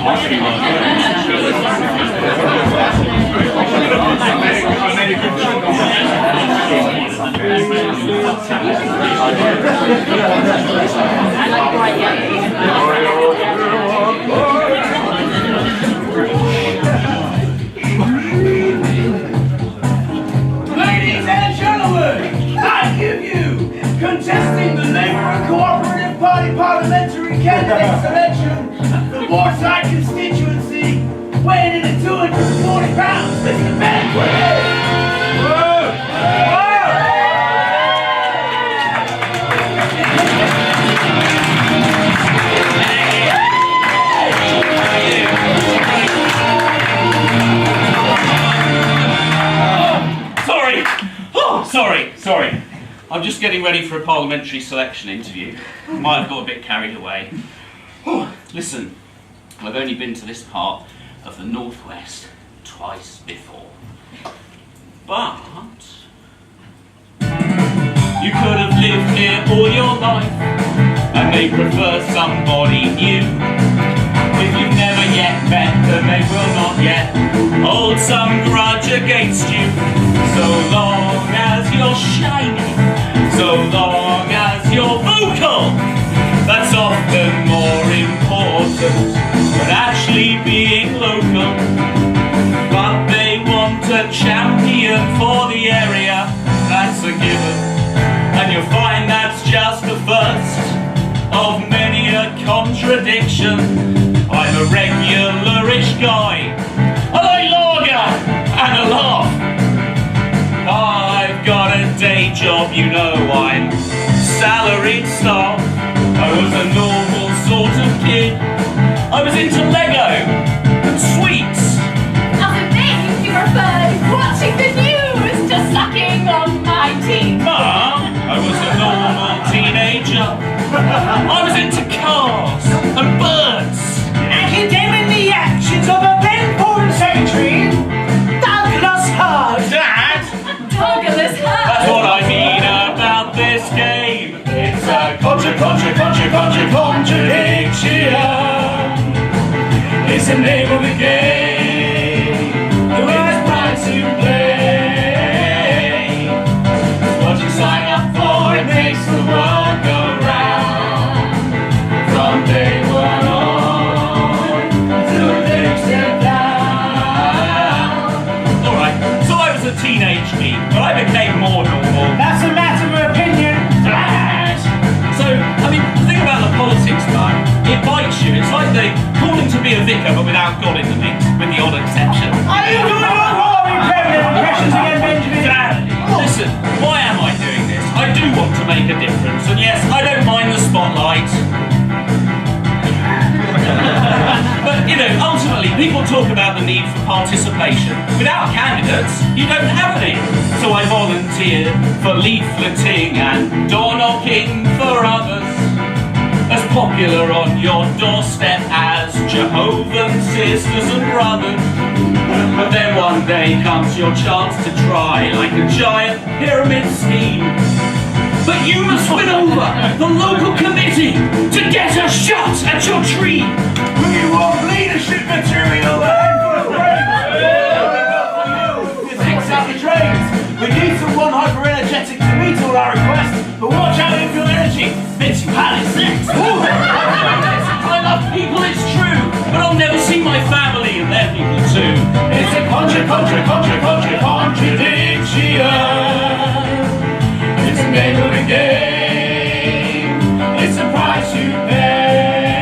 Ladies and gentlemen, I give you, contesting the Labour and Cooperative Party parliamentary candidate selection, the Waterside constituency, weighing in at 240 pounds, Mr. Ben Quinn! Sorry. I'm just getting ready for a parliamentary selection interview. Might have got a bit carried away. Listen, I've only been to this part of the Northwest twice before. But you could have lived here all your life and may prefer somebody new. If you've never yet met, then they will not yet hold some grudge against you. So long as you're shiny, so long as you're vocal, that's often more important than actually being local. But they want a champion for the area, that's a given. And you'll find that's just the first of many a contradiction. I'm a regularish guy, I like lager and a laugh. I've got a day job, you know, I'm salaried staff. I was a normal sort of kid. I was into Lego and sweets. Other things you preferred watching the news to sucking on my teeth. Mum, I was a normal teenager. I was into cars and birds. And condemning the actions of a Ben-born secretary, Douglas Hart. Dad! Douglas Hart. That's what I mean about this game. It's a contradiction. It's the name of the game. The right prize to play. What you sign up for, it makes the world go round. From day one on to the next step down. Alright, so I was a teenage geek, but I became more normal. That's a matter of opinion. So, I mean, the thing about the politics part, it bites you. It's like they calling to be a vicar, but without God in the mix, with the odd exception. Are you doing all wrong impressions again, Benjamin? Dad, listen, why am I doing this? I do want to make a difference, and yes, I don't mind the spotlight. But, you know, ultimately, people talk about the need for participation. Without candidates, you don't have any. So I volunteered for leafleting and door knocking for others. As popular on your doorstep as Jehovah's sisters and brothers. But then one day comes your chance to try like a giant pyramid scheme. But you must win over the local committee to get a shot at your tree. We want leadership material and for you. Thanks out the trains. We need someone hyper-energetic to meet all our requests, but watch out if your energy makes you panic next. I love people, it's true, but I'll never see my family and their people too. It's a contradiction. It's the name of the game. It's the price you pay.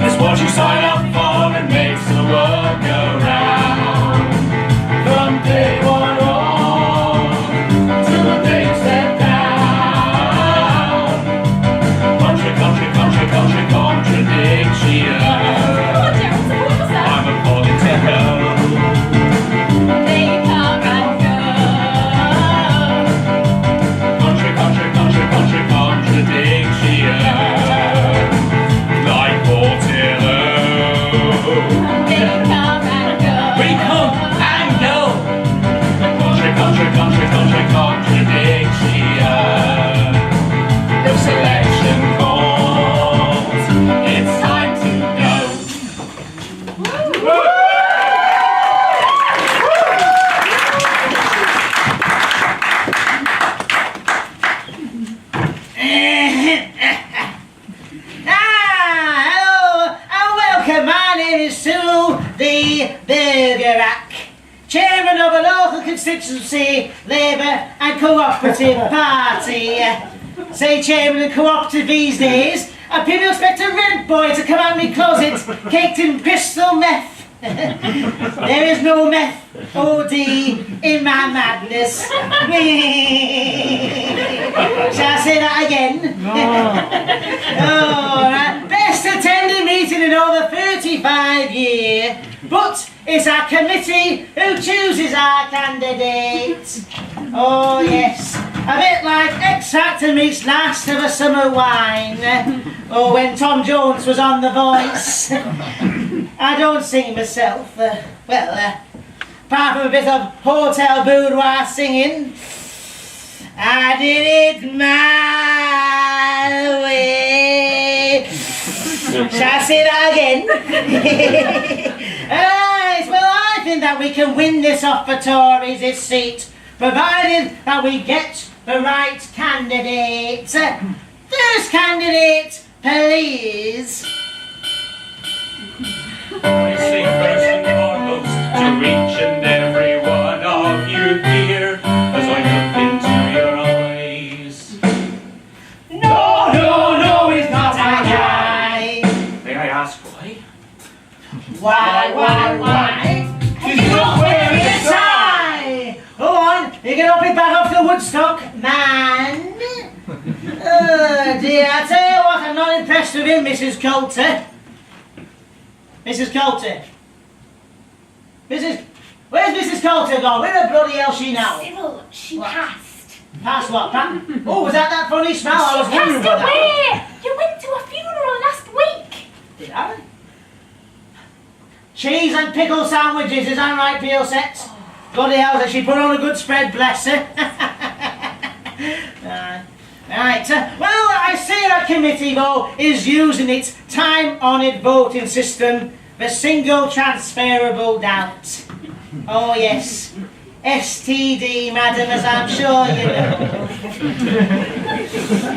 It's what you sign up for and makes the world go round. From day one on to the next step down. Constituency, Labour and Cooperative Party. Say chairman and cooperative these days, and people expect a rent boy to come out of me closet caked in crystal meth. There is no meth, OD, in my madness. Shall I say that again? Oh, right. Best attended meeting in over 35 years. But it's our committee who chooses our candidate. Oh yes, a bit like X Factor meets last of a summer wine. Or when Tom Jones was on The Voice. I don't sing myself. Apart from a bit of hotel boudoir singing, I did it my way. Shall I say that again? Right, well, I think that we can win this off for Tories, this seat, provided that we get the right candidate. First candidate, please. I say first and foremost to each and every one of you here as I look into your eyes. No, he's not my guy. May I ask why? Why? He's not wearing a tie! Go on, you can up it back off the Woodstock, man. Oh dear, I tell you what, I'm not impressed with him, Mrs. Coulter. Mrs. Coulter. Where's Mrs. Coulter gone? Where the bloody hell she now? Cyril, she What? passed. Past what? Oh, was that funny smell? I was She wondering passed what that was. away. You went to a funeral last week. Did I? Cheese and pickle sandwiches, is that right, Peel Set? Bloody hell, that she put on a good spread, bless her. Right, well, I say that committee, though, is using its time-honoured voting system, the single transferable ballot. Oh, yes. STD, madam, as I'm sure you know.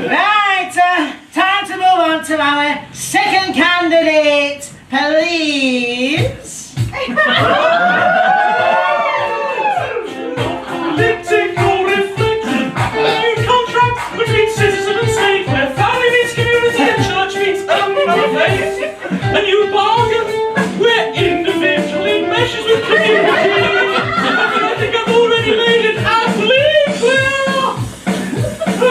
Right, time to move on to our second candidate, please. Political reflection. A new contract between citizen and state, where family meets community and church meets another faith. A new bargain where individually meshes with community. And I think I've already made it absolutely clear.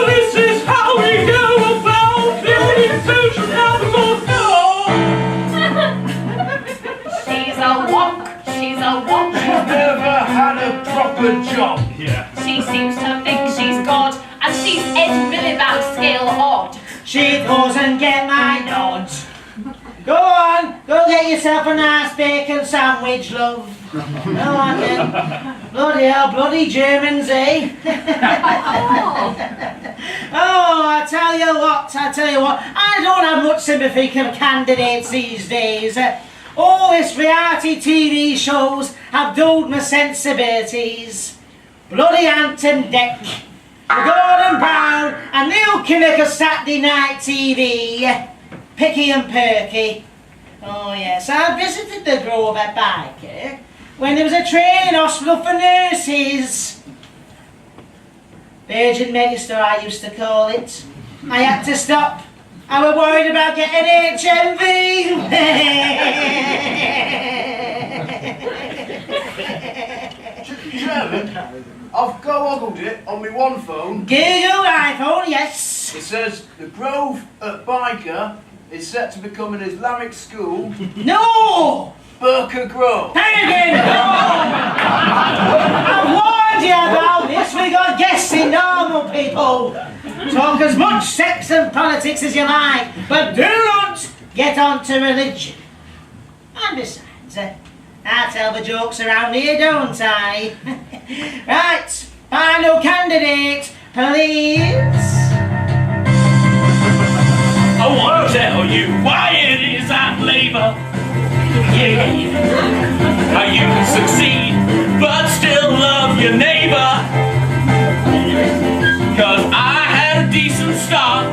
This is how we go about building social capital. She's a wonk. She's a wonk. Never had a proper job. Yeah. She seems to think she's God, and she's Ed Miliband scale odd. She doesn't get my nods. Go on, go get yourself a nice bacon sandwich, love. Go on then. Bloody hell, bloody Germans, eh? Oh, I tell you what, I don't have much sympathy for candidates these days. All this reality TV shows have dulled my sensibilities. Bloody Anton Deck, Gordon Brown and Neil Kinnock of Saturday Night TV. Picky and perky. Oh yes, I visited the Grove at Biker when there was a training hospital for nurses. Virgin Megastore I used to call it. I had to stop. I was worried about getting HMV. Chairman, I've go-oggled it on my one phone. Google iPhone, yes. It says the Grove at Biker is set to become an Islamic school. No! Burqa Grove. Again, no! I warned you about this. We got guests in normal people. Talk as much sex and politics as you like, but do not get onto religion. And besides, I tell the jokes around here, don't I? Right, final candidate, please. I want to tell you why it is I'm Labour. Yeah. How you can succeed, but still love your neighbour. 'Cause I had a decent start,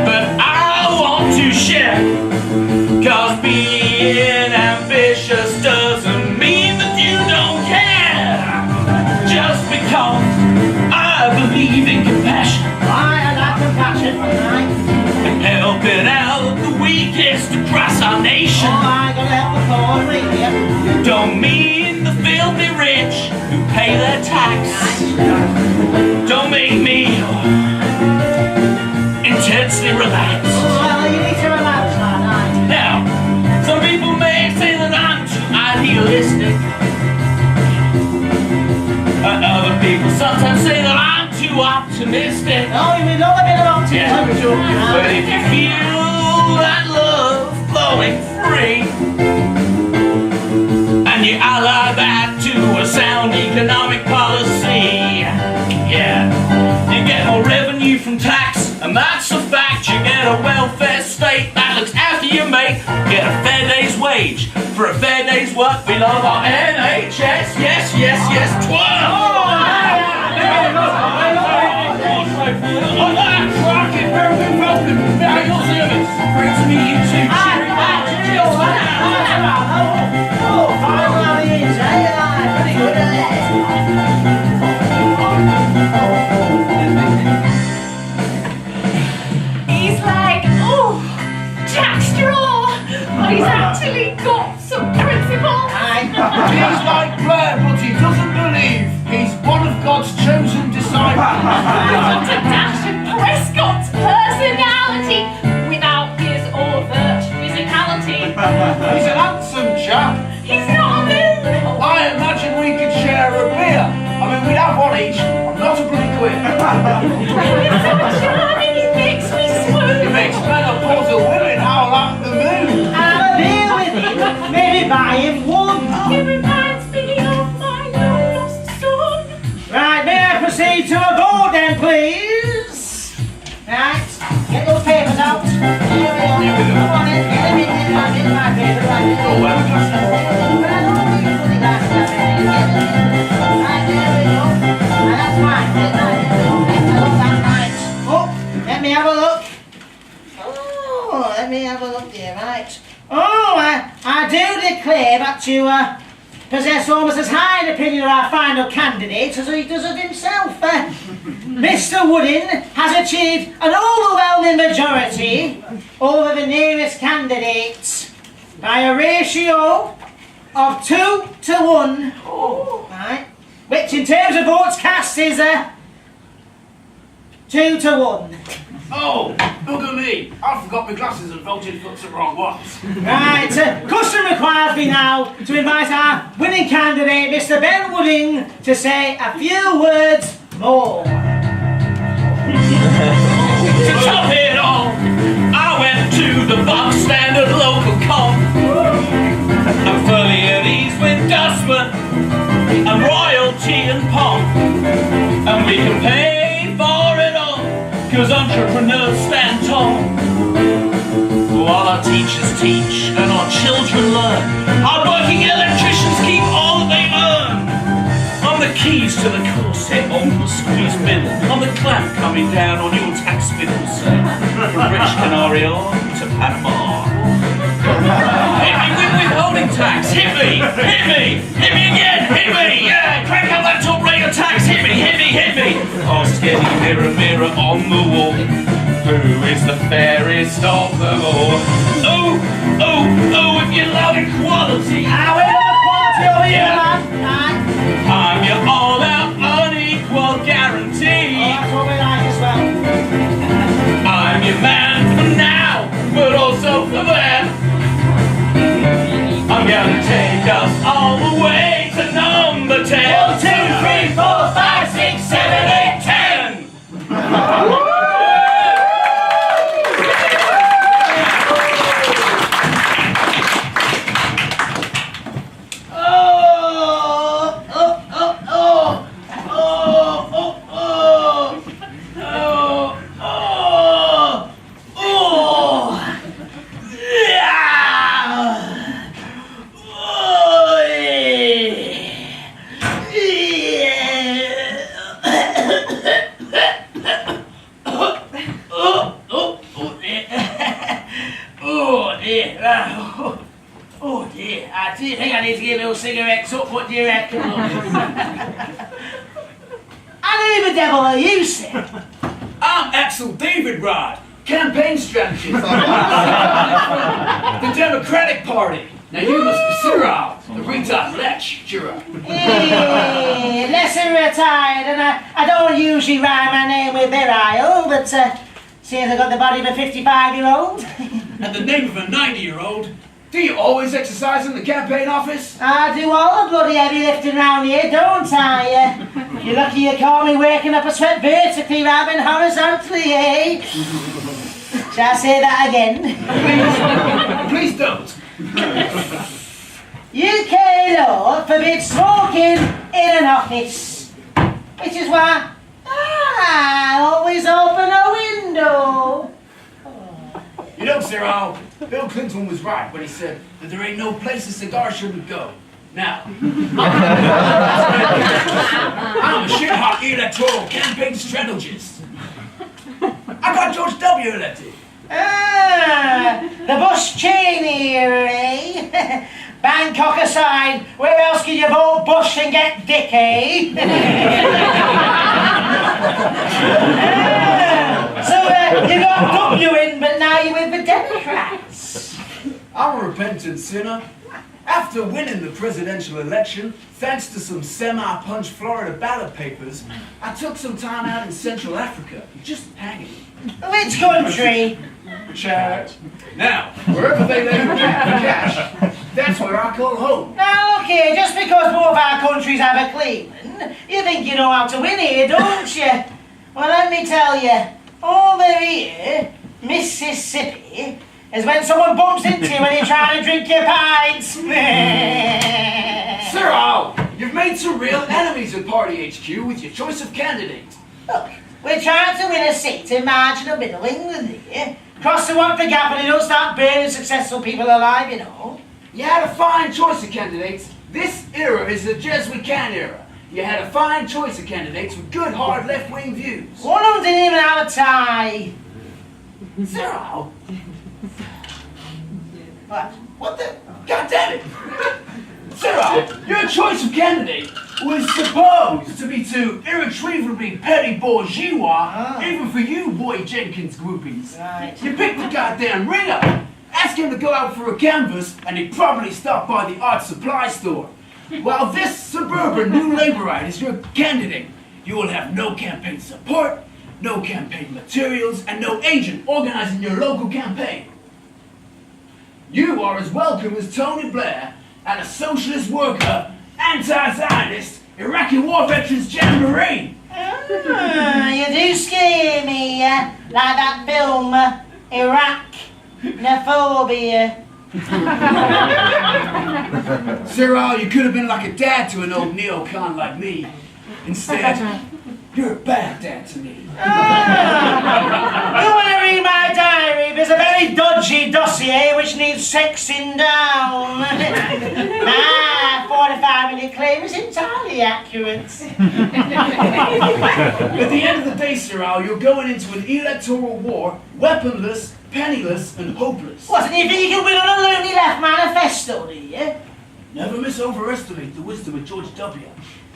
but I want to share. 'Cause being ambitious doesn't mean that you don't care. sweeps across our nation. I gotta help the poor, really. Don't mean the filthy rich who pay their tax. Don't make me intensely relaxed. Well, you need to relax, man. Now, some people may say that I'm too idealistic. And other people sometimes say that I'm too optimistic. Oh, you mean all a bit of optimism. But if you feel that love flowing free, and you ally that to a sound economic policy, yeah, you get more revenue from tax, and that's a fact. You get a welfare state that looks after your mate. Get a fair day's wage for a fair day's work. We love our NHS, yes, yes, yes, twirl! Great to meet you too. He's like, oh, tax straw, but he's actually got some principle. He's like Blair, but he doesn't believe he's one of God's chosen disciples. Dr. Dashing Prescott's personality without his overt physicality. He's an handsome chap. He's not a villain. I imagine we could share a beer. I mean, we'd have one each. I'm not a bloody quid. He's so charming, he makes me He swoon. makes menopausal women howl at the moon. Deal with him. Maybe buy him one. He reminds me of my long-lost son. Right, may I proceed to a vote then, please? Right, get those papers out. Here we go. Come on in, get them in my paper. Right, Oh, well, that's but I don't think you put the glasses up there. Get them in. Right, there we go. Right, that's fine. That's right. Oh, let me have a look. Oh, let me have a look there, right. Oh, I do declare that you possess almost as high an opinion of our final candidate as he does of himself. Mr. Woodin has achieved an overwhelming majority over the nearest candidates by a ratio of 2 to 1, right? Which in terms of votes cast is 2 to 1. Oh, look at me. I forgot my glasses and voted for the wrong ones. Right, custom requires me now to invite our winning candidate, Mr. Ben Wooding, to say a few words more. To top it all, I went to the box standard local comp. I'm fully at ease with dustman and royalty and pomp. And we can pay for it all, cause entrepreneurs stand tall. While our teachers teach and our children learn, hard-working electricians keep all that they earn. On the keys to the corset on the squeeze middle, on the clamp coming down on your tax bills, from Rich Canario to Panama. Hit me with withholding tax, hit me again, hit me, yeah, crank up that top rate of tax, hit me. Oh, steady mirror, mirror on the wall, who is the fairest of them all? Oh, if you love equality, However, quality over here, Yeah. man. I'm your all-out unequal guarantee. That's what we like as well. I'm your man for now, but also for then. I'm gonna take us all the way to number 10. 1, 2, 3, 4, 5, 6, 7, 8, 10. Oh dear, I do think I need to give little cigarettes up. What do you reckon? And who the devil are you, sir? I'm Axel David Rod. campaign strategist. The Democratic Party. Now you must be Cyril, the retired lecturer. Lesson retired, and I don't usually rhyme my name with virile, but seeing I got the body of a 55-year-old. And the name of a 90-year-old. Do you always exercise in the campaign office? I do all the bloody heavy lifting round here, don't I? You're lucky you caught me waking up a sweat vertically rather than horizontally, eh? Shall I say that again? Please don't. UK law forbids smoking in an office, which is why I always open a window. You know, Cyril, Bill Clinton was right when he said that there ain't no place a cigar shouldn't go. Now, I'm a shit-hot electoral campaign strategist. I got George W. elected. The Bush-Cheney era, eh? Bangkok aside, where else can you vote Bush and get Dick, eh? So you got W in, but now you're with the Democrats. I'm a repentant sinner. After winning the presidential election, thanks to some semi-punched Florida ballot papers, I took some time out in Central Africa, just hanging. Which country? Chad. Now, wherever they lay the cash, that's where I call home. Now look here, just because both our countries have a Cleveland, you think you know how to win here, don't you? Well, let me tell you, over here, Mississippi, is when someone bumps into you when you're trying to drink your pints. Cyril, you've made some real enemies at Party HQ with your choice of candidates. Look, we're trying to win a seat in marginal middle England here. Cross the Watford Gap and you don't start burning successful people alive, you know. You had a fine choice of candidates. This era is the Jesuit can era. You had a fine choice of candidates with good, hard left-wing views. One of them didn't even have a tie. Cyril, What? what the? God damn it! Cyril, your choice of candidate was supposed to be too irretrievably petty bourgeois, even for you, Roy Jenkins groupies. Right. You picked the goddamn ringer. Ask him to go out for a canvas, and he'd probably stop by the art supply store. While this suburban new Labourite is your candidate, you will have no campaign support, no campaign materials, and no agent organizing your local campaign. You are as welcome as Tony Blair at a socialist worker, anti-Zionist, Iraqi war veterans jamboree. You do scare me, like that film, Iraq, Nephobia. Cyril, you could have been like a dad to an old neocon like me. Instead, you're a bad dad to me. You want to read my diary? There's a very dodgy dossier which needs sexing down. My 45-minute claim is entirely accurate. At the end of the day, Cyril, you're going into an electoral war, weaponless, penniless, and hopeless. What, and you think you can win on a lonely left manifesto, do you? Never overestimate the wisdom of George W.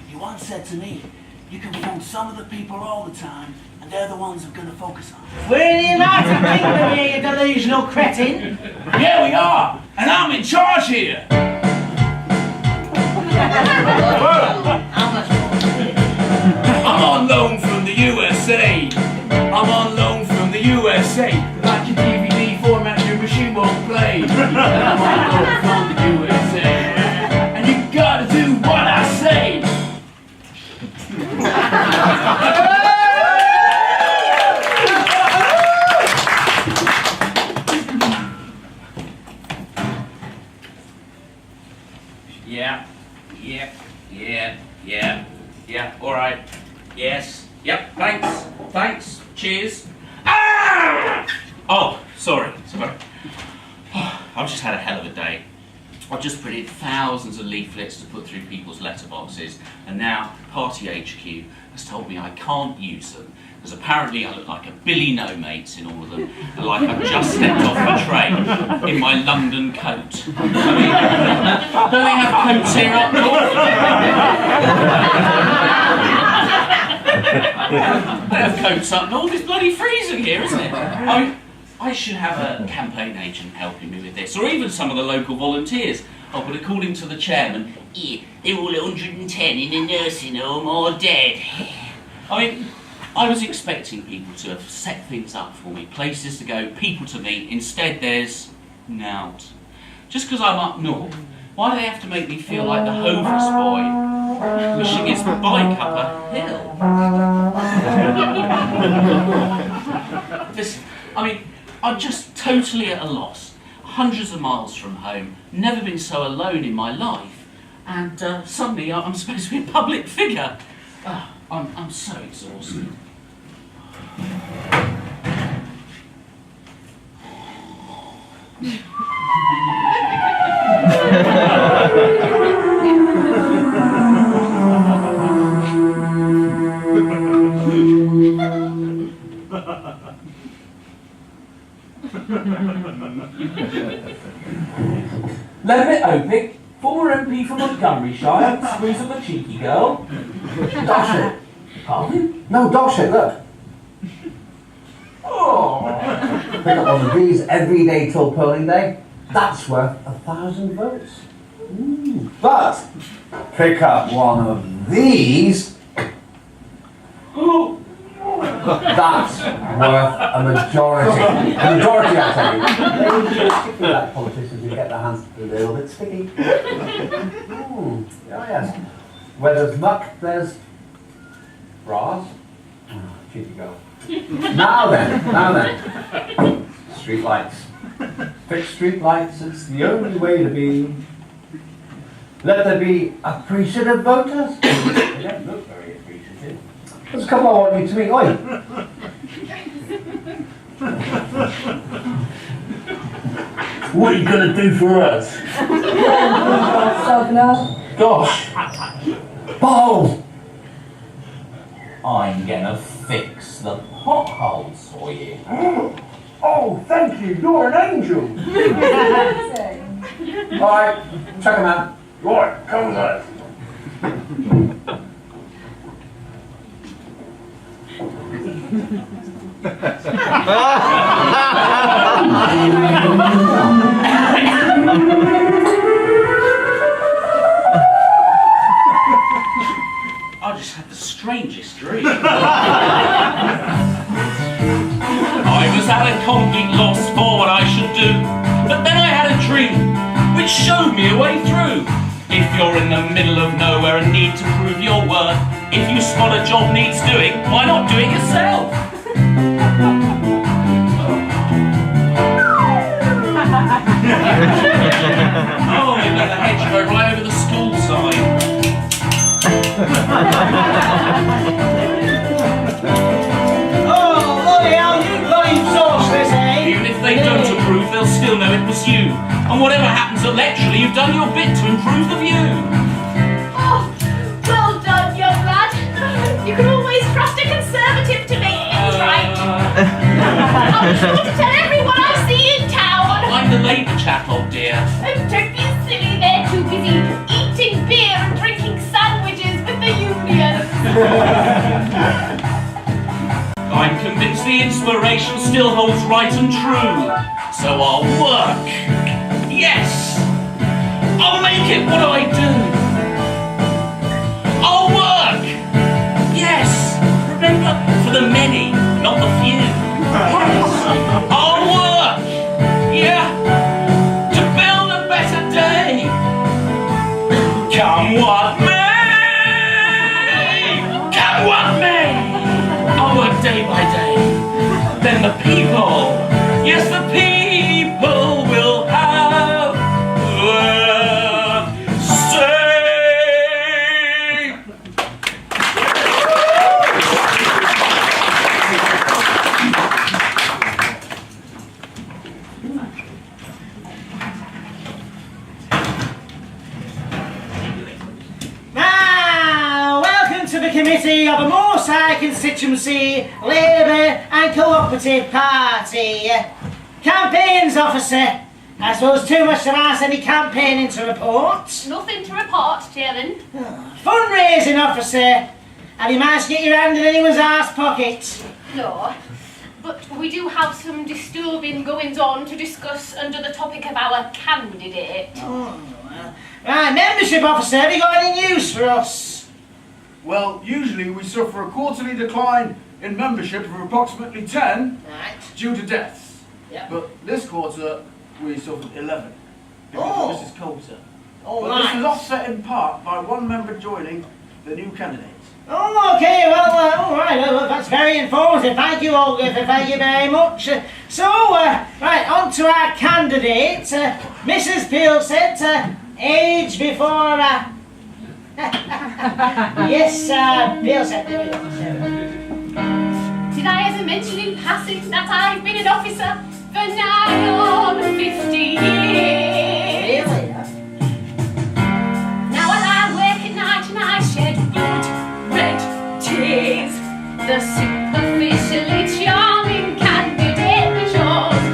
He once said to me, you can phone some of the people all the time, and they're the ones we're going to focus on. We're in the United Kingdom here, you delusional cretin. Yeah, we are, and I'm in charge here. I'm on loan from the USA. I'm on loan from the USA. Like your DVD format, your machine won't play. I'm on loan from the USA. And you gotta do what I say. Yeah, alright. Yes. Yep, thanks. Cheers. Ah! Oh, sorry. I've just had a hell of a day. I've just printed thousands of leaflets to put through people's letterboxes, and now Party HQ has told me I can't use them, because apparently I look like a Billy No-Mates in all of them, and like I've just stepped off a train in my London coat. I mean, don't they have coats here up north? They have coats up north. It's bloody freezing here, isn't it? I mean, I should have a campaign agent helping me with this, or even some of the local volunteers. Oh, but according to the chairman, they're all 110 in a nursing home or dead. I mean, I was expecting people to have set things up for me, places to go, people to meet. Instead, there's nout. Just because I'm up north, why do they have to make me feel like the homeless boy pushing his bike up a hill? I'm just totally at a loss. Hundreds of miles from home, never been so alone in my life, and suddenly I'm supposed to be a public figure. I'm so exhausted. Levitt Opick, former MP from Montgomeryshire, squeeze of a cheeky girl. Dosh it. Pardon? No, dosh it, look. Oh. Pick up one of these every day till polling day. That's worth 1,000 votes. But pick up one of these. That's worth a majority. A majority, I tell you. Particularly like politicians who get their hands a little bit sticky. Oh yes. Where there's muck, there's brass. Cheeky girl. Now then. Street lights. Fix street lights, it's the only way to be. Let there be appreciative voters. They don't look very appreciative. There's a couple I want you to meet. Oi! What are you going to do for us? Gosh! Balls! I'm gonna fix the potholes for you. Oh, thank you. You're an angel. All right, check him out. Right, come with us. I just had the strangest dream. I was at a complete loss for what I should do, but then I had a dream which showed me a way through. If you're in the middle of nowhere and need to prove your worth, if you spot a job needs doing, why not do it yourself? Oh, you've got the hedgerow right over the school sign. Oh, bloody hell, you bloody sauceless, eh? Even if they don't approve, they'll still know it was you. And whatever happens electorally, you've done your bit to improve the view. Oh, well done, young lad. You can always trust a Conservative to make things right. I'll be sure to tell everyone I see in town. I'm the Labour chap, old dear. Oh, don't be silly, they're too busy eating beer and drinking sandwiches with the unions. I'm convinced the inspiration still holds right and true. So I'll work. Yes! I'll make it what I do. I'll work. Yes! Remember, for the many, not the few. Yes! I'll work. Yeah! To build a better day. Come what may. Come what may. I'll work day by day. Then the people, yes, the people will have their say. Now, welcome to the committee of the Moorside constituency Labour and Cooperative Party. Campaigns officer. I suppose too much to ask, any campaigning to report? Nothing to report, Chairman. Fundraising officer. Have you managed to get your hand in anyone's arse pocket? No, but we do have some disturbing goings-on to discuss under the topic of our candidate. Right, membership officer, have you got any news for us? Well, usually we suffer a quarterly decline in membership of approximately 10 Right. due to deaths. Yep. But this quarter we suffered 11 because Oh. of Mrs. Coulter. All But this was right. offset in part by one member joining the new candidate. Oh, okay, well, all right, well, that's very informative. Thank you, Olga, thank you very much. Right, on to our candidate, Mrs. Pilset, age before, yes, Pilset. Did I ever mention in passing that I've been an officer for nigh on 50 years? Really? Now when I work at night and I shed blood red tears, the superficially charming candidate we chose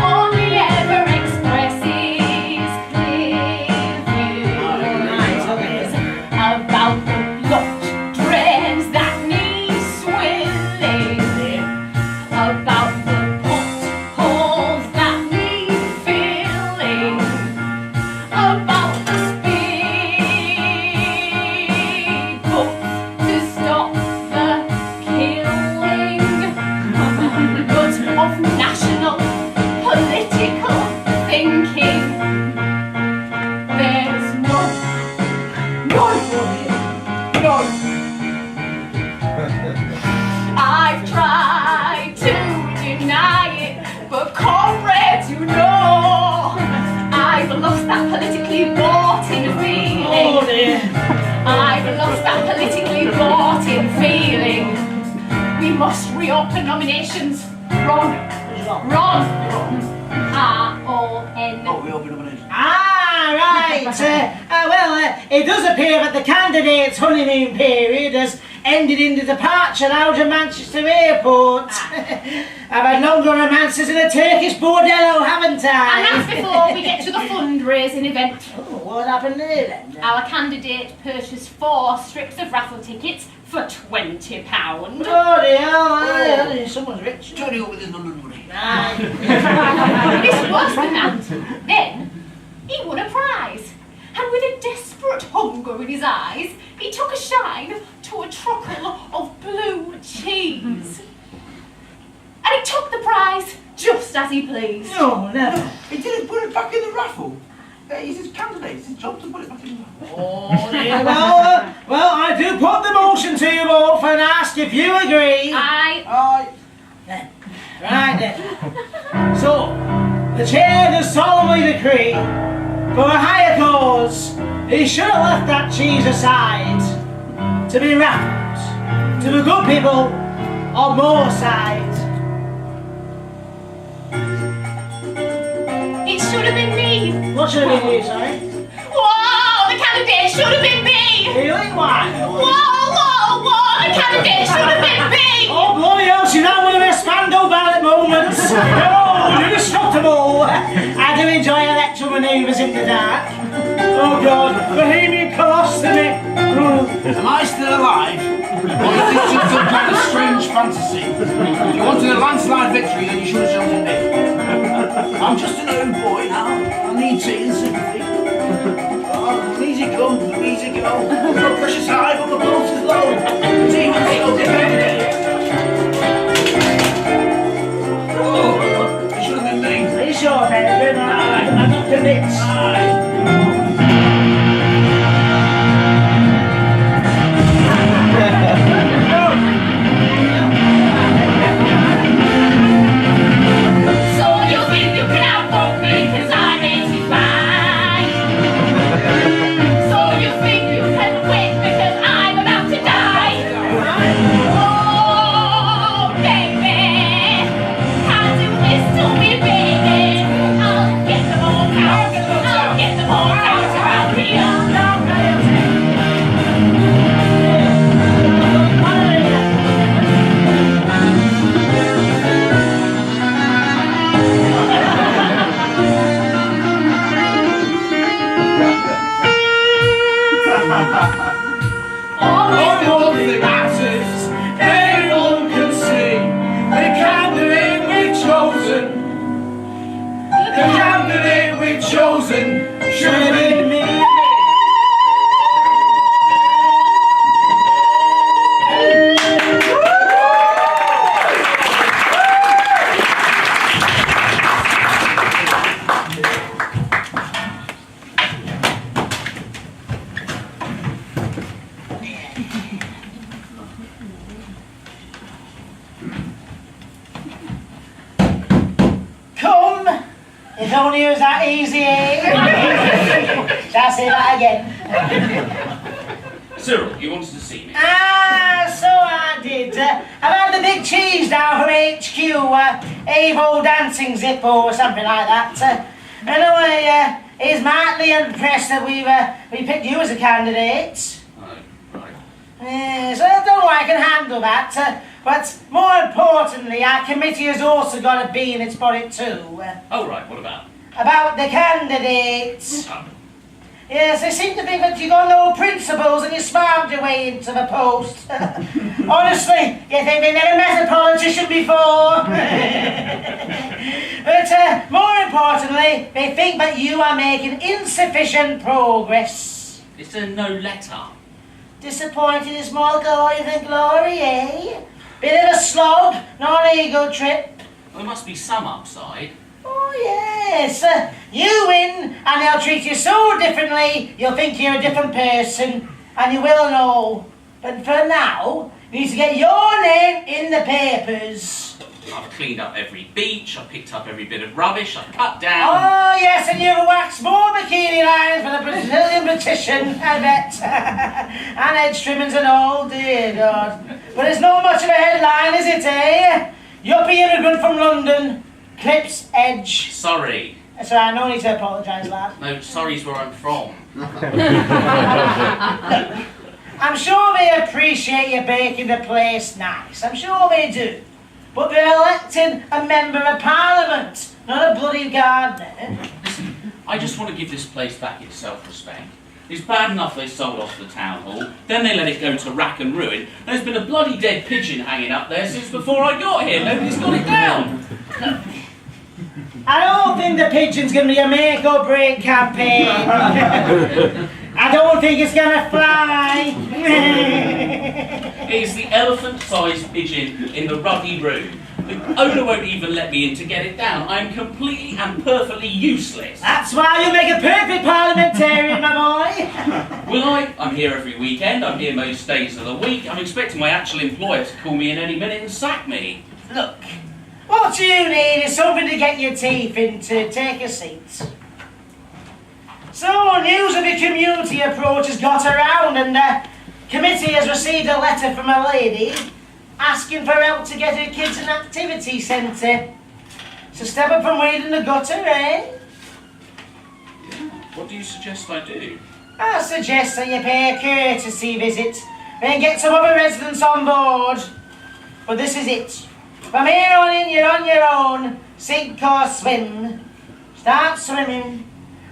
only ever expresses clear views about the blocked drains that need swilling, about the potholes that need filling, about the speed bumps to stop the killing, but of national political thinking, there's none. I've tried to deny it, but comrades, you know, I've lost that politically bought-in feeling. Oh, dear. I've lost that politically bought-in feeling. We must reopen nominations. Ron. R-O-N. Oh, we open nomination. Ah, right. It does appear that the candidate's honeymoon period has ended in the departure out of Manchester Airport. I've had longer romances in a Turkish bordello, haven't And I? that's before we get to the fundraising event. Oh, what happened there then? Our candidate purchased 4 strips of raffle tickets for £20. Bloody hell, someone's rich. Johnny over this London money. Aye. It's worse than that. Then he won a prize, and with a desperate hunger in his eyes, he took a shine to a truckle of blue cheese. And he took the prize just as he pleased. No, never. He didn't put it back in the raffle. He's his candidate. It's his job to put it back in the raffle. Oh, dear. Well, I do put the motion to you both and ask if you agree. I Aye. Right then. So, the chair does solemnly decree, for a higher cause, he should have left that cheese aside to be raffled to the good people on Moorside. it should have been me. What should have been you, sorry? Whoa, the candidate should have been me. Really? Why? Whoa, the candidate should have been me. Oh, bloody hell, she's not one of her Spandau Ballet moments. No, indestructible. I do enjoy electro manoeuvres in the dark. Oh, God, Bohemian colostomy. Am I still alive? Or is this just some kind of strange fantasy? If you wanted a landslide victory, then you should have chosen me. I'm just an old boy now. I need tea and sympathy. Oh, easy come, easy go. Blood pressure's high, but the pulse is low. Tea will take all day. Oh, it should have been me. Are you sure, David? I'm not convinced. Aye. So you think you can outvote me 'cause I'm 85? So you think you can win because I'm about to die? Oh, baby, can't do this to me, baby. I'll get them all out. I'll get them all out around here. Oh, Oh, one thing I chosen should have been me. Come, if only it was that easy, eh? Shall I say that again? Cyril, you wanted to see me? Ah, so I did. I've had the big cheese down from HQ, Avo Dancing Zip or something like that. Anyway, he's mightily impressed that we picked you as a candidate. Oh, right. So I don't know I can handle that. But more importantly, our committee has also got a bee in its bonnet too. Oh, right, what about? About the candidates. Oh, Yes, they seem to think that you got no principles and you smarmed your way into the post. Honestly, you think they never met a politician before? But more importantly, they think that you are making insufficient progress. is there no letter? Disappointed is more glory than glory, eh? Bit of a slog, not an ego trip. Well, there must be some upside. Oh yes, you win and they'll treat you so differently you'll think you're a different person and you will know. But for now, you need to get your name in the papers. I've cleaned up every beach, I've picked up every bit of rubbish, I've cut down. Oh yes, and you've waxed more bikini lines for the Brazilian petition, I bet. And edge trimmings and all, dear God. But it's not much of a headline, is it, eh? Yuppie immigrant from London. Clips edge. Sorry. So I no need to apologise, lad. No, sorry's where I'm from. I'm sure they appreciate you making the place nice. I'm sure they do. But they're electing a member of parliament, not a bloody gardener. Listen, I just want to give this place back its self-respect. It's bad enough they sold off the town hall, then they let it go to rack and ruin, and there's been a bloody dead pigeon hanging up there since before I got here. Nobody's got it down. I don't think the pigeon's going to be a make or break campaign. I don't think it's going to fly. It's the elephant-sized pigeon in the ruddy room. The owner won't even let me in to get it down. I'm completely and perfectly useless. That's why you make a perfect parliamentarian, my boy. Will I? I'm here every weekend. I'm here most days of the week. I'm expecting my actual employer to call me in any minute and sack me. Look, what you need is something to get your teeth into. Take a seat. So, news of your community approach has got around and the committee has received a letter from a lady asking for help to get her kids an activity centre. So step up from weed in the gutter, eh? What do you suggest I do? I suggest that you pay a courtesy visit, then get some other residents on board. But this is it. From here on in, you're on your own, sink or swim. Start swimming,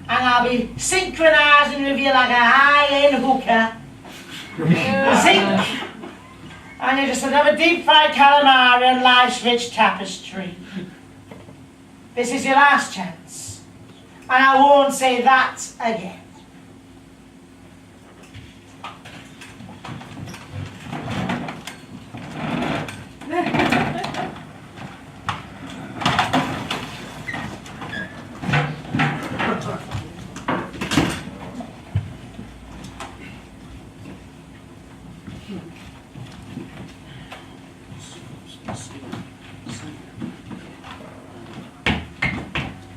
and I'll be synchronising with you like a high-end hooker. Sink, and you're just another deep-fried calamari on life's rich tapestry. This is your last chance, and I won't say that again.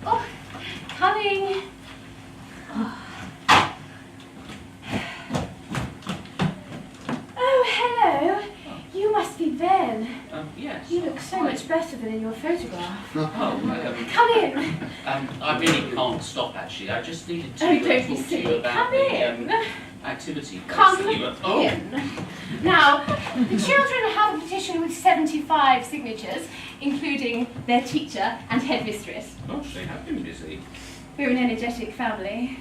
Oh, coming. Oh, hello. You must be Ben. Yes. You look so much better than in your photograph. Oh, Come in. I really can't stop, actually. I just needed to Oh, don't be talk to you silly. about Come in. the activity. Come that you were- in. Now, the children have a petition with 75 signatures, including their teacher and headmistress. Gosh, they have been busy. We're an energetic family.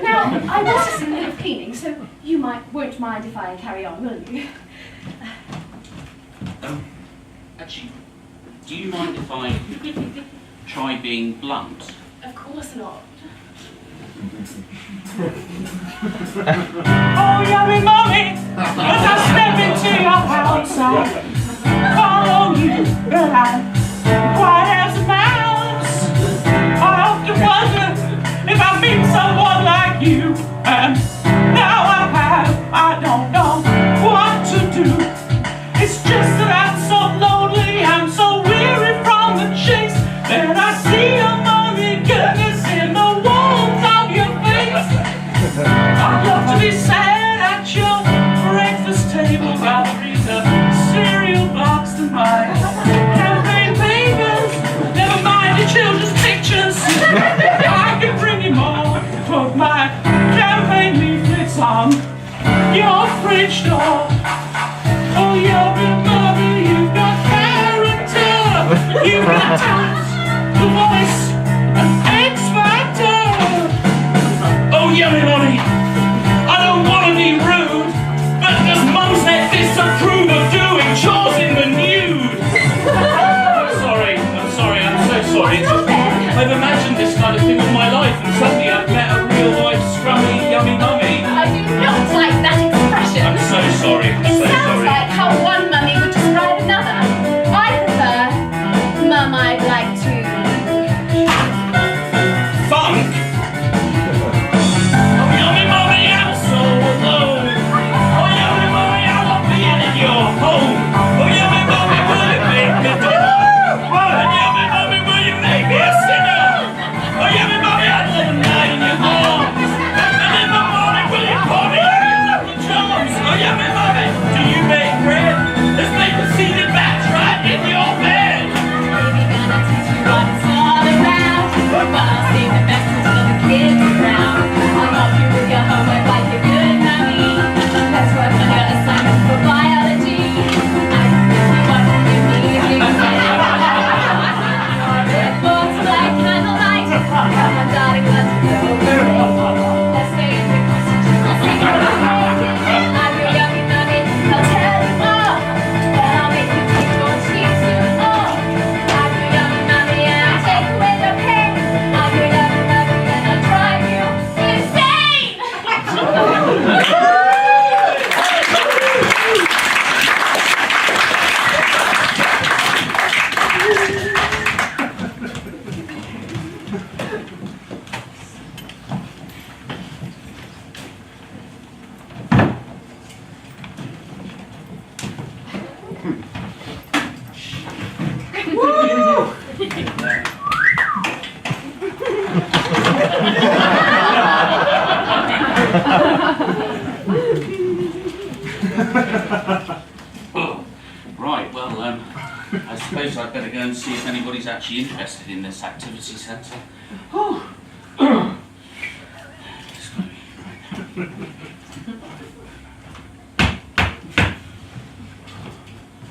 Now, I was just in the middle of cleaning, so you won't mind if I carry on, will you? Actually, do you mind if I try being blunt? Of course not. Oh, yummy mommy, as I step into your house, I follow you around, quiet as a mouse. I often wonder if I meet someone like you, and now I don't know what to do. It's just that I'm so lonely, I'm so weary from the chase. Then I see your mommy goodness in the warmth of your face. I'd love to be sad at your breakfast table, got a cereal box to mine. Campaign papers, never mind your children's pictures. I can bring you more, put my campaign leaflets on your fridge door. Oh, yummy mommy, you've got character, you've got talent, the voice, an X Factor. Oh, yummy mommy, I don't want to be rude, but does mum say disapprove of doing chores in the nude? I'm sorry, I'm so sorry. I've imagined this kind of thing all my life, and suddenly I've met a real life scrummy yummy mummy. I do not like that expression. I'm so sorry, I'm It so sounds sorry. like how one mummy would describe another. I prefer, Mum, I'd like to. Funk? Oh, yummy mommy, I'm so alone. Oh, yummy mommy, I love being in your home. Oh, yummy mommy, will you make me dinner? Oh, yummy mommy, will you make me a sinner? Oh, yummy mommy, I'd love a night in your arms. And in the morning, will you pour me out your lucky charms? Oh, yummy mommy, do you make bread? Let's make a seated batch right in your bed. Baby, gonna teach you what it's all about. But I'll save the best for the kids around. I'll help you with your homework like a good mommy. Let's work on your assignment for biology. I can give you what you need. Red books like candlelight. Come on, darling, let's go. Let's stay in the question. Let's sing it right. I'm your yummy mommy. I'll tell you all. But I'll make you keep your cheeks soon all. I'm your yummy mommy and I'll take away the pain. I'm your yummy mommy and I'll drive you insane. Oh, right, well, I suppose I'd better go and see if anybody's actually interested in this activity centre. Oh, It's gonna be right.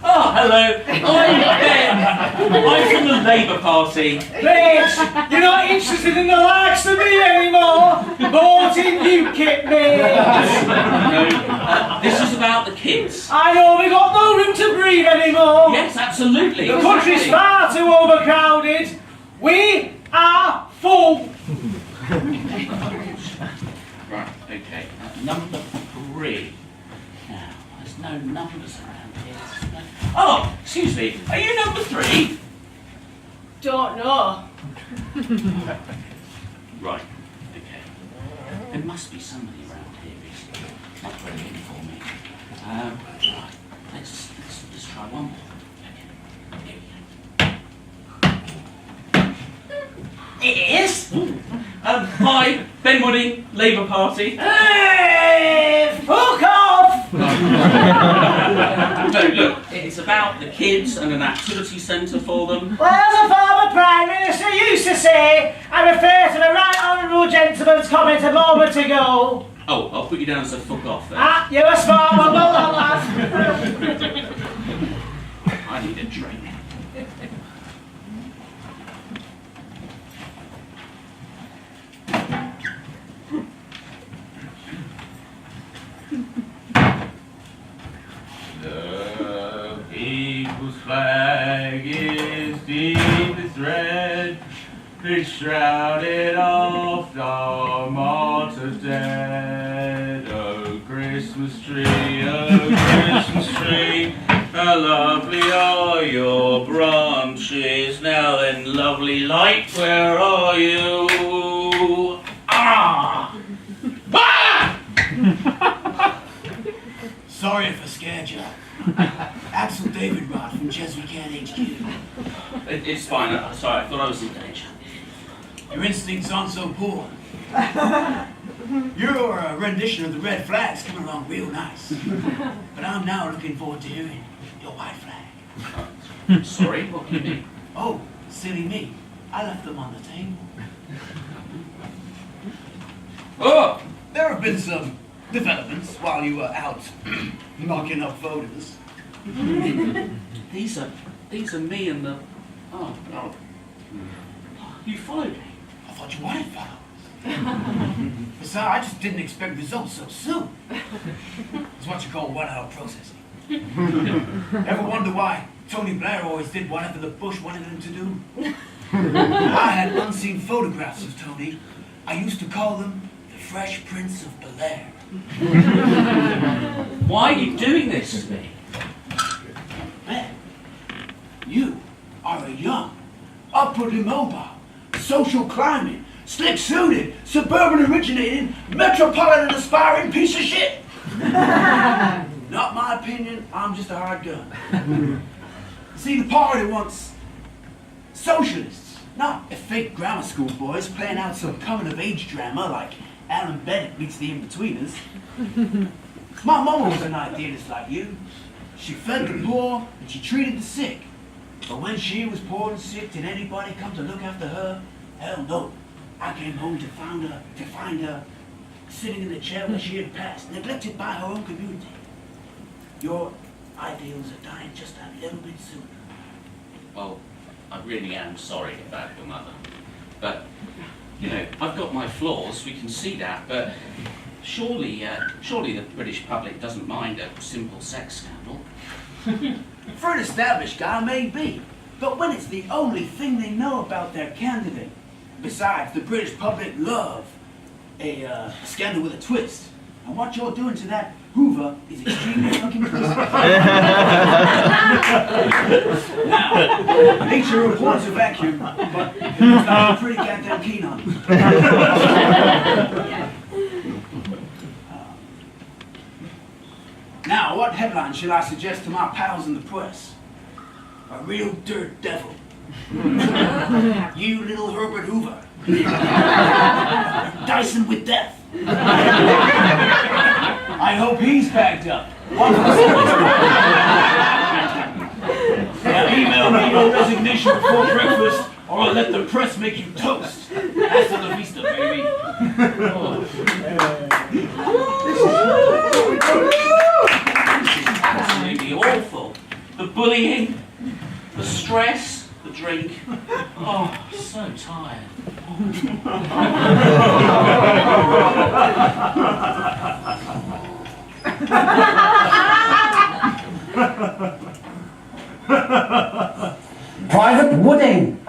Oh, hello. I'm Ben. I'm from the Labour Party. Bitch, you're not interested in the likes of me anymore. Bought in UKIP, mate. No, this is about the kids. I know we got no room to breathe anymore. Yes, absolutely. The country's exactly. far too overcrowded. We are full. Right, okay. Number 3. Now, there's no numbers around here. Oh, excuse me. Are you number 3? Don't know. Right, okay. There must be somebody around here who's not very in for me. Right, let's try one more. Okay, here we go. It is. Hi, Ben Wooding, Labour Party. Hey, fuck off! No, look, it's about the kids and an activity centre for them. Well, as the former Prime Minister used to say, I refer to the Right Honourable Gentleman's comment a moment ago. Oh, I'll put you down as a fuck off then. Ah, you're a smart one, well done, lad. I need a drink. The people's flag is deepest red, it's shrouded off our dead. Oh, Christmas tree, oh, Christmas tree. How lovely are your branches. Now then, lovely light, where are you? Ah! Ah! Sorry if I scared you. Axel David Rod from Jesuit Can HQ. It's fine. Sorry, I thought I was in danger. Your instincts aren't so poor. Your rendition of the red flag's coming along real nice. But I'm now looking forward to hearing your white flag. Sorry, what do you mean? Oh, silly me. I left them on the table. Oh! There have been some developments while you were out knocking up voters. These are me and the... Oh. You followed me. I thought you wanted followers. Besides, I just didn't expect results so soon. It's what you call 1 hour processing. Ever wonder why Tony Blair always did whatever the Bush wanted him to do? I had unseen photographs of Tony. I used to call them the Fresh Prince of Bel-Air. Why are you doing this to me? Man, you are a young, upwardly mobile, social climbing, slick-suited, suburban-originating, metropolitan aspiring piece of shit. Not my opinion, I'm just a hard gun. See, the party wants socialists, not fake grammar school boys playing out some coming-of-age drama like Alan Bennett meets the In-Betweeners. My mama was an idealist like you. She fed the poor and she treated the sick. But when she was poor and sick, did anybody come to look after her? Hell no. I came home to find her sitting in the chair where she had passed, neglected by her own community. Your ideals are dying just a little bit sooner. Well, I really am sorry about your mother. But, you know, I've got my flaws, we can see that, but surely the British public doesn't mind a simple sex scandal. For an established guy, maybe. But when it's the only thing they know about their candidate. Besides, the British public love a scandal with a twist. And what you're doing to that Hoover is extremely fucking twisted. Now, nature reports a vacuum, but I'm pretty goddamn keen on it. Now, what headline shall I suggest to my pals in the press? A real dirt devil. You little Herbert Hoover. Dyson with death. I hope he's backed up. Now email me your resignation before breakfast, or I'll let the press make you toast. Hasta la vista, baby. This is absolutely awful. The bullying, the stress, the drink. Oh, so tired. Private Wooding!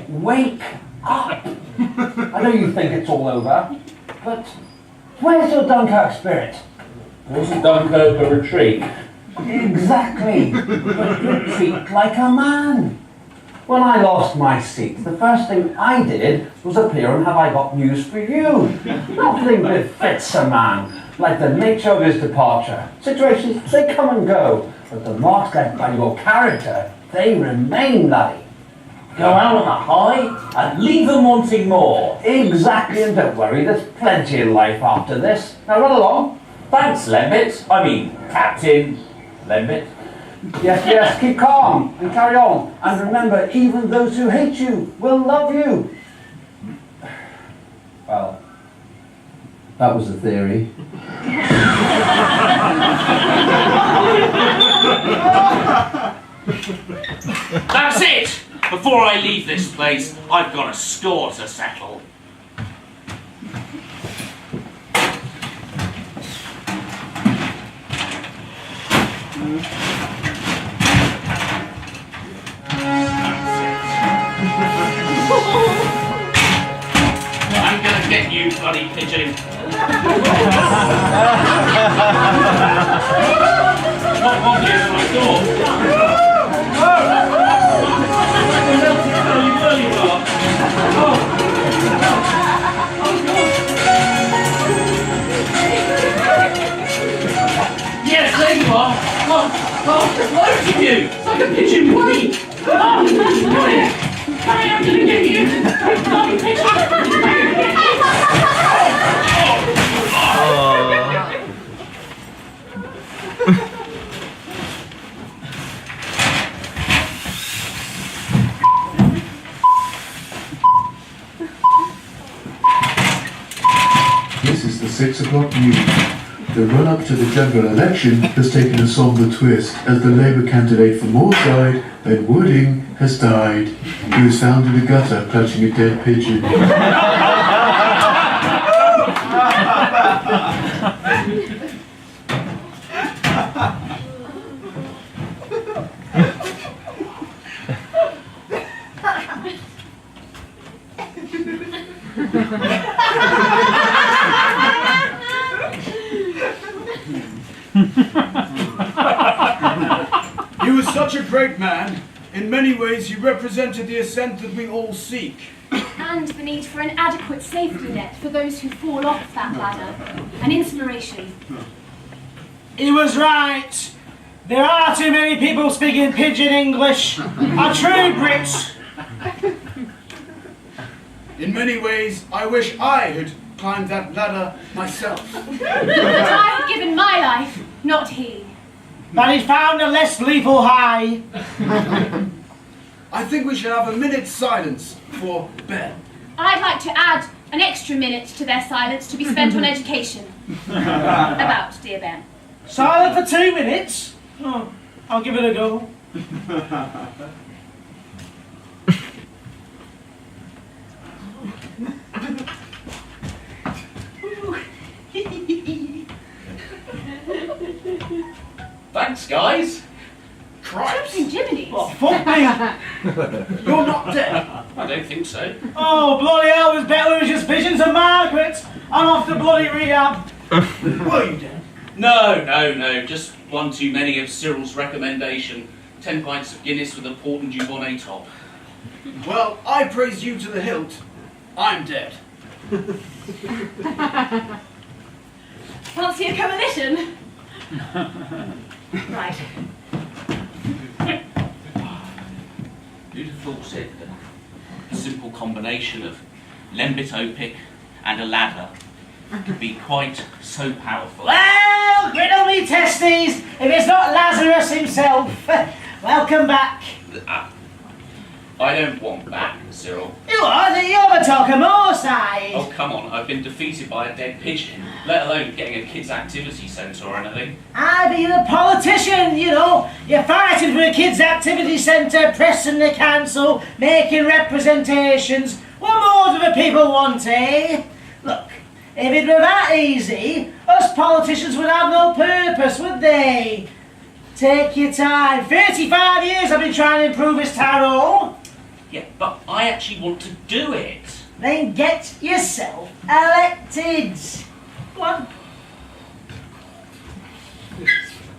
Wake up! I know you think it's all over, but where's your Dunkirk spirit? Wasn't Dunkirk a retreat? Exactly! But retreat like a man! When I lost my seat, the first thing I did was appear and have I got news for you. Nothing befits a man like the nature of his departure. Situations, they come and go, but the marks left by your character, they remain, laddie. Go out on a high and leave them wanting more. Exactly, and don't worry, there's plenty in life after this. Now run along. Thanks, Lembit. I mean, Captain Lembit. Yes, keep calm and carry on. And remember, even those who hate you will love you. Well, that was the theory. That's it! Before I leave this place, I've got a score to settle. I'm gonna get it, you bloody pigeon. Not obvious than I thought. Yes, there you are. There's loads of you. It's like a pigeon movie. I'm gonna get you. This is the 6 o'clock news. The run-up to the general election has taken a sombre twist as the Labour candidate for Moorside, Ben Wooding, has died. He was found in a gutter clutching a dead pigeon. He was such a great man. In many ways, he represented the ascent that we all seek. And the need for an adequate safety net for those who fall off that ladder. An inspiration. He was right. There are too many people speaking pidgin English. A true Brit. In many ways, I wish I had climbed that ladder myself. But I have given my life, not he. But he found a less lethal high. I think we should have a minute's silence for Ben. I'd like to add an extra minute to their silence to be spent on education. About dear Ben. Silent for 2 minutes? Oh, I'll give it a go. Thanks, guys. Christ! Jiminy. Oh, fuck me. You're not dead! I don't think so. Oh, bloody hell, it was better it was just visions of Margaret. I'm off to bloody rehab. Were you dead? No. Just one too many of Cyril's recommendation. 10 pints of Guinness with a port and Dubonnet top. Well, I praise you to the hilt. I'm dead. Fancy a coalition? Right. Who'd have thought said that a simple combination of Lembit Opic and a ladder could be quite so powerful? Well, griddle me testes if it's not Lazarus himself. Welcome back. I don't want back, Cyril. You are the Overtalker Moorside. Oh, come on, I've been defeated by a dead pigeon, let alone getting a kids' activity centre or anything. I be the politician, you know. You're fighting for a kids' activity centre, pressing the council, making representations. What more do the people want, eh? Look, if it were that easy, us politicians would have no purpose, would they? Take your time. 35 years I've been trying to improve this town. Yeah, but I actually want to do it. Then get yourself elected. What?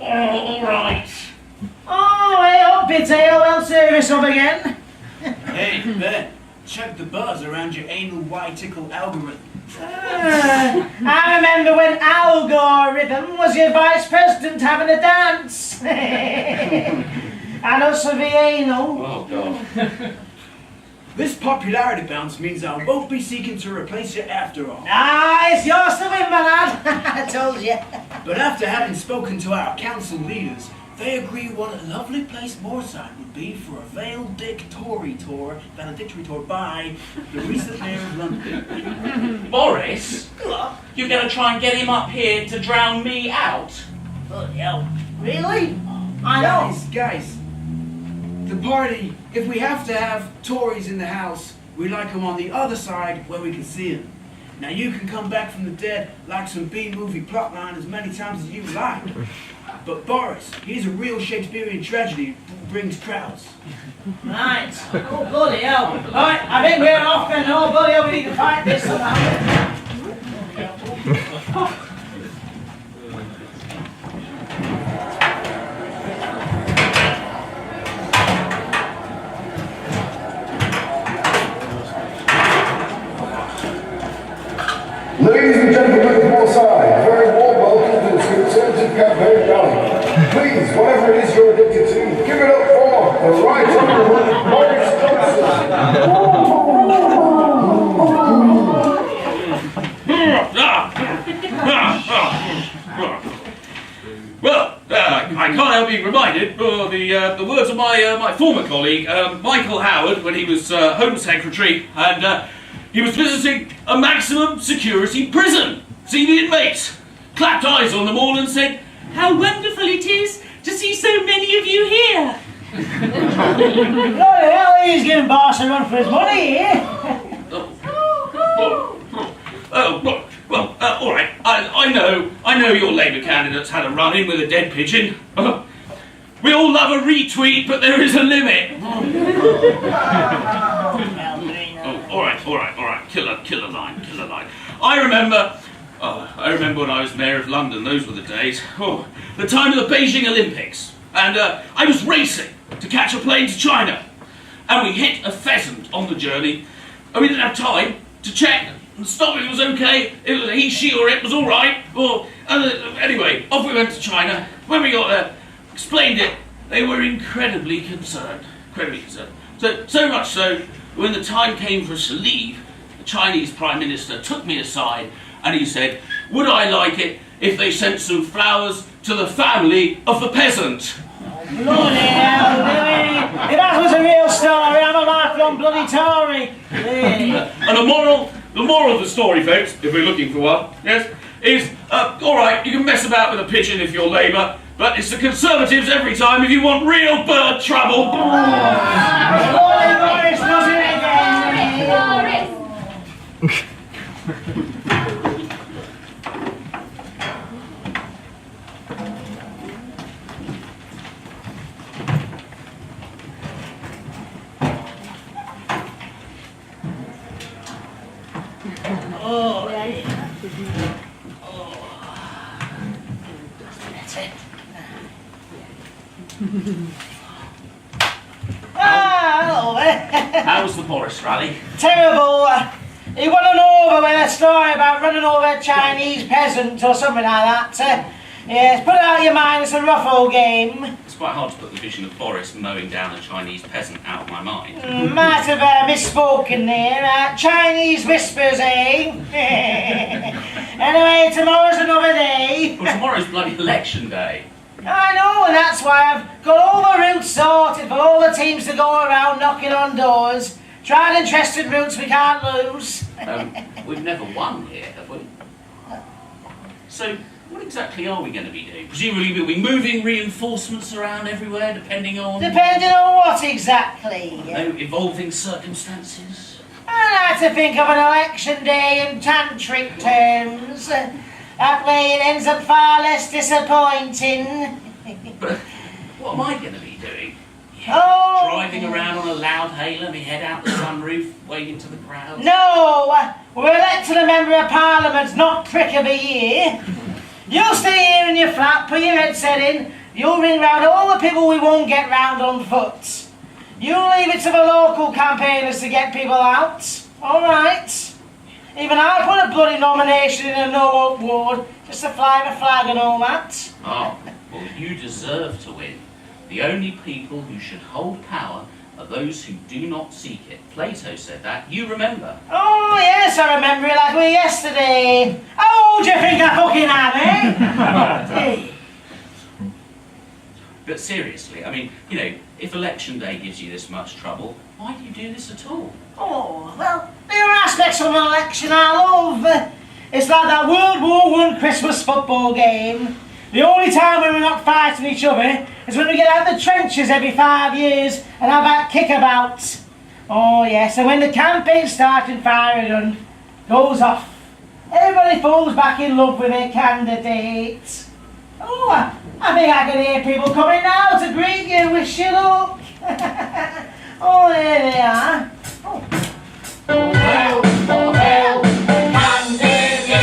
All right. Oh, hey up, bit AOL service up again. Hey, Ben, check the buzz around your anal Y-tickle algorithm. I remember when Algorithm was your vice president having a dance. And us for the anal. Oh, God. This popularity bounce means I won't be seeking to replace you after all. Ah, it's yours to win, my lad. I told you. But after having spoken to our council leaders, they agree what a lovely place Moorside would be for a valedictory tour by the recent mayor of London. Boris, you're going to try and get him up here to drown me out? Bloody hell. Really? I know. Guys, the party, if we have to have Tories in the house, we like them on the other side where we can see them. Now you can come back from the dead like some B-movie plotline as many times as you like. But Boris, he's a real Shakespearean tragedy who brings crowds. Right. Oh, bloody hell. Right, I think we're off then. Oh, bloody hell, we need to fight this somehow. Ladies and gentlemen of Moorside, very warm welcome to this Conservative campaign rally. Please, whatever it is you're addicted to, give it up for the Right Honourable Boris Well, I can't help being reminded of the words of my former colleague, Michael Howard, when he was Home Secretary, and he was visiting a maximum security prison. See the inmates, clapped eyes on them all and said, "How wonderful it is to see so many of you here." Bloody hell, he's giving Boss a run for his money here. Well, all right. I know your Labour candidates had a run-in with a dead pigeon. We all love a retweet, but there is a limit. All right. Kill a line. I remember when I was Mayor of London. Those were the days. Oh, the time of the Beijing Olympics, and I was racing to catch a plane to China, and we hit a pheasant on the journey, and we didn't have time to check and stop if it was okay, if it was he, she, or it was all right. Well, anyway, off we went to China. When we got there, explained it, they were incredibly concerned. So much so, when the time came for us to leave, the Chinese Prime Minister took me aside and he said, would I like it if they sent some flowers to the family of the peasant? Bloody hell, Billy. If that was a real story, I'm a lifelong bloody Tory. And the moral of the story, folks, if we're looking for one, yes, is, all right, you can mess about with a pigeon if you're Labour, but it's the Conservatives every time if you want real bird trouble. Bloody Boris does it again. Boris! Hello there. How was the Boris rally? Terrible. He won an over with a story about running over a Chinese peasant or something like that. Yes, put it out of your mind, it's a rough old game. It's quite hard to put the vision of Boris mowing down a Chinese peasant out of my mind. Might have misspoken there. Chinese whispers, eh? Anyway, tomorrow's another day. Well, tomorrow's bloody election day. I know, and that's why I've got all the routes sorted for all the teams to go around knocking on doors. Tried and trusted routes we can't lose. We've never won here, have we? So, what exactly are we going to be doing? Presumably we'll be moving reinforcements around everywhere, depending on what exactly? evolving circumstances. I like to think of an election day in tantric terms. That way it ends up far less disappointing. But what am I going to be doing? Oh. Driving around on a loudhailer, me head out the sunroof, waving to the crowd? No, we're electing a member of Parliament, not prick of the year. You'll stay here in your flat, put your headset in, you'll ring round all the people we won't get round on foot. You'll leave it to the local campaigners to get people out, alright? Even I put a bloody nomination in a no-vote ward, just to fly the flag and all that. Oh, well, you deserve to win. The only people who should hold power are those who do not seek it. Plato said that. You remember? Oh, yes, I remember it like we were yesterday. How old do you think I fucking am, eh? But seriously, I mean, you know, if election day gives you this much trouble, why do you do this at all? Oh, well, there are aspects of an election I love. It's like that World War I Christmas football game. The only time when we're not fighting each other is when we get out of the trenches every 5 years and have that kickabout. Oh yes, and when the campaign starting fire gun goes off, everybody falls back in love with their candidate. Oh, I think I can hear people coming now to greet you, wish you luck. Oh, there they are. Oh. Well, candidate.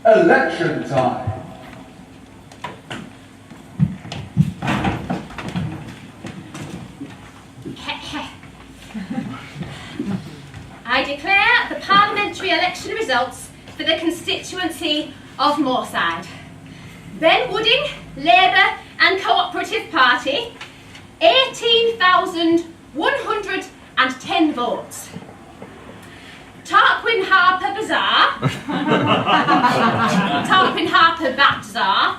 election time. I declare the parliamentary election results for the constituency of Moorside. Ben Wooding, Labour and Cooperative Party, 18,110 votes. Tarquin Harper Batzar,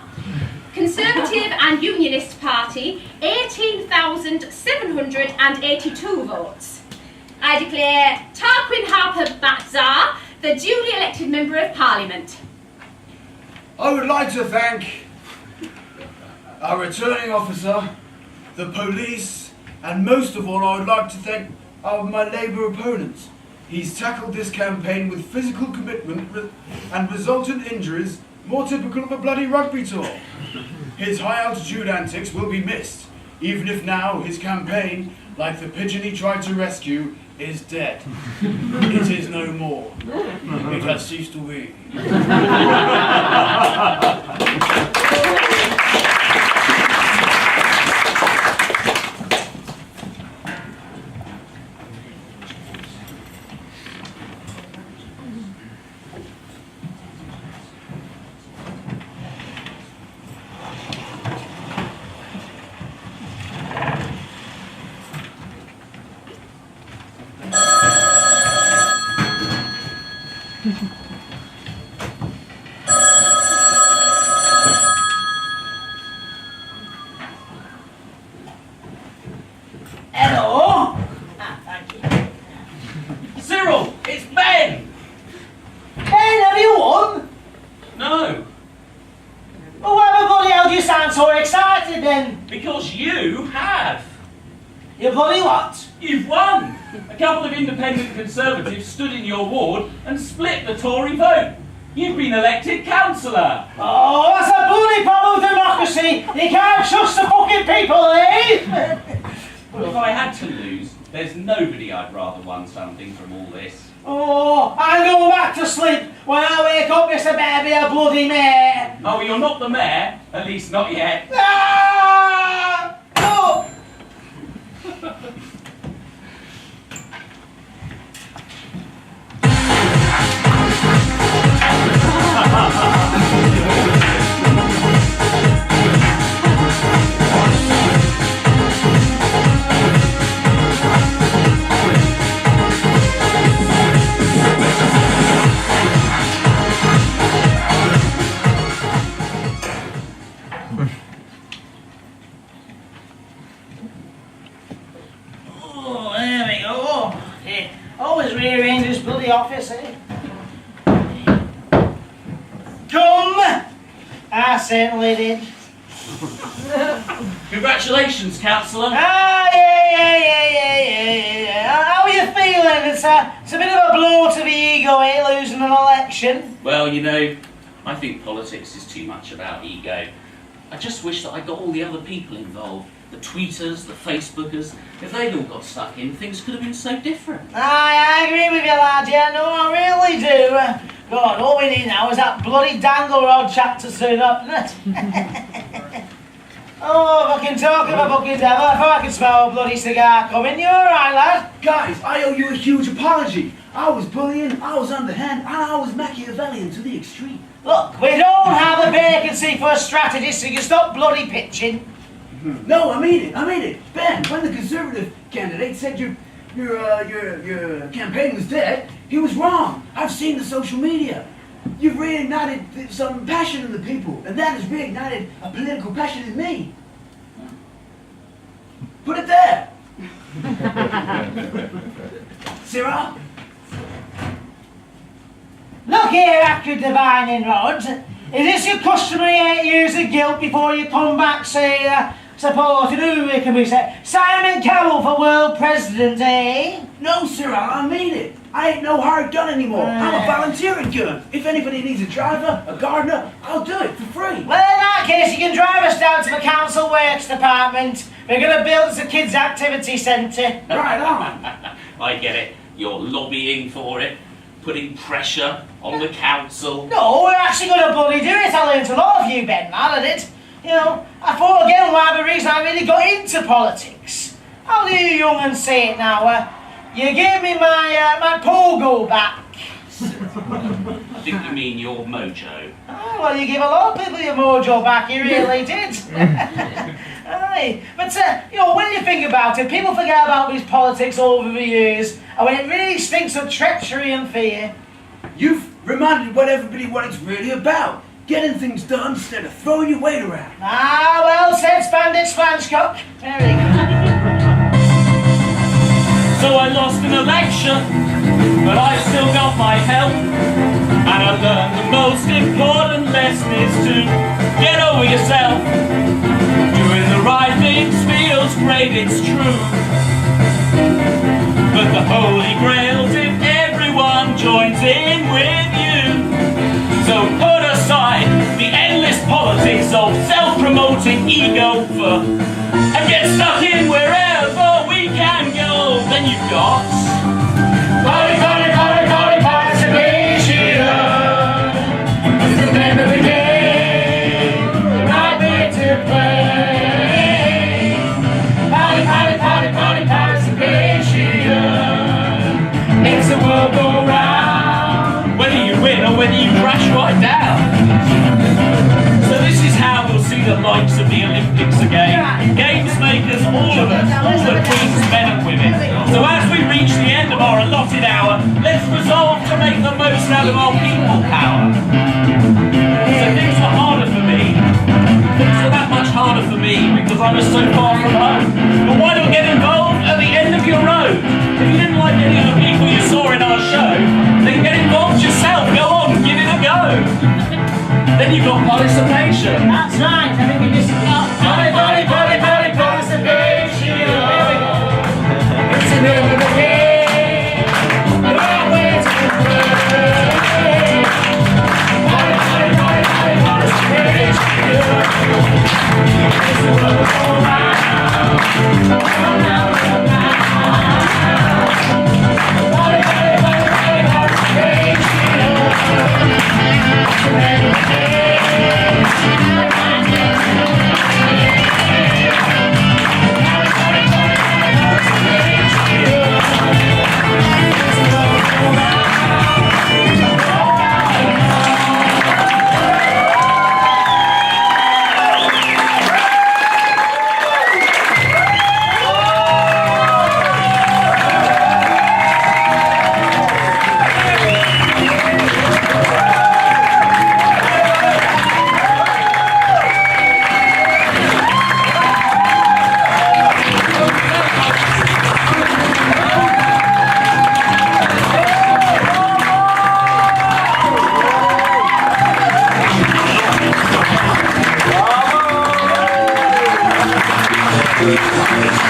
Conservative and Unionist Party, 18,782 votes. I declare Tarquin Harper Batzar the duly elected Member of Parliament. I would like to thank our returning officer, the police, and most of all I would like to thank my Labour opponents. He's tackled this campaign with physical commitment and resultant injuries more typical of a bloody rugby tour. His high altitude antics will be missed, even if now his campaign, like the pigeon he tried to rescue, is dead. It is no more. It has ceased to be. Hello? Cyril, it's Ben! Ben, have you won? No, Well, why the bloody hell do you sound so excited then? because you have. You bloody what? You've won! A couple of independent Conservatives stood in your ward and split the Tory vote. You've been elected councillor. Oh, that's a bloody problem of democracy. You can't trust the fucking people, eh? Well, if I had to lose, there's nobody I'd rather won something from all this. Oh, I'm going back to sleep. When I wake up, it's about to be a bloody mare. Oh, you're not the mayor, at least not yet. Ah! Oh! Oh, there we go. Yeah. Always rearrange this bloody office, eh? Come! I certainly did. Congratulations, councillor. Ah, yeah. How are you feeling? It's a bit of a blow to the ego, eh, losing an election. Well, you know, I think politics is too much about ego. I just wish that I got all the other people involved. The tweeters, the Facebookers. If they'd all got stuck in, things could have been so different. I agree with you, lad, yeah, no, I really do. God, all we need now is that bloody dangle rod chap to turn up, isn't it? Oh, fucking talk of a fucking devil, if I can smell a bloody cigar coming, you alright, lad? Guys, I owe you a huge apology. I was bullying, I was underhand, and I was Machiavellian to the extreme. Look, we don't have a vacancy for a strategist, so you can stop bloody pitching. No, I mean it. Ben, when the Conservative candidate said your campaign was dead, he was wrong. I've seen the social media. You've reignited some passion in the people, and that has reignited a political passion in me. Put it there. Sarah? Look here, accurate divining rods. Is this your customary 8 years of guilt before you come back, say, supporting who can we say? Simon Cowell for world president, eh? No, Sarah, I mean it. I ain't no hired gun anymore. I'm a volunteering gun. If anybody needs a driver, a gardener, I'll do it for free. Well, in that case, you can drive us down to the council works department. We're going to build us a kids' activity centre. Right on. I get it. You're lobbying for it. putting pressure on the council. No, we're actually going to bloody do it. I learned a lot of you, Ben, man, I did. You know, I thought again why the reason I really got into politics. How do you young and say it now? You gave me my pogo back. I think you mean your mojo. Oh, well, you give a lot of people your mojo back, you really did. Aye. But, you know, when you think about it, people forget about these politics over the years, and when it really stinks of treachery and fear. You've reminded everybody what it's really about. Getting things done instead of throwing your weight around. Ah, well said, Bandit Spanchcock. Very good. So I lost an election, but I still got my health. And I learned the most important lesson is to get over yourself. Doing the right things feels great, it's true. But the holy grail's if everyone joins in with you. So put aside the endless politics of self-promoting ego and get stuck in wherever we can go. Then you've got participation. It's the name of the game, the right way to play. Participation makes the world go round. Whether you win or whether you crash right down. So this is how we'll see the likes of the Olympics again. Games makers, all of us, all the kings, men and women. So as we reach the end of our allotted hour, let's resolve to make the most out of our people power. So things were harder for me. Things were that much harder for me because I was so far from home. But why not get involved at the end of your road? If you didn't like any of the people you saw in our show, then get involved yourself. Go on, give it a go. Then you've got participation. That's right, I think we just... Participation. It's the name of the game. The right way to play.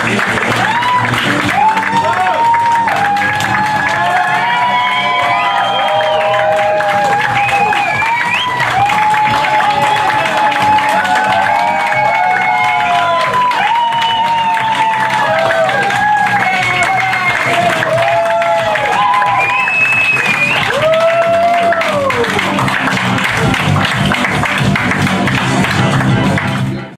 Thank you.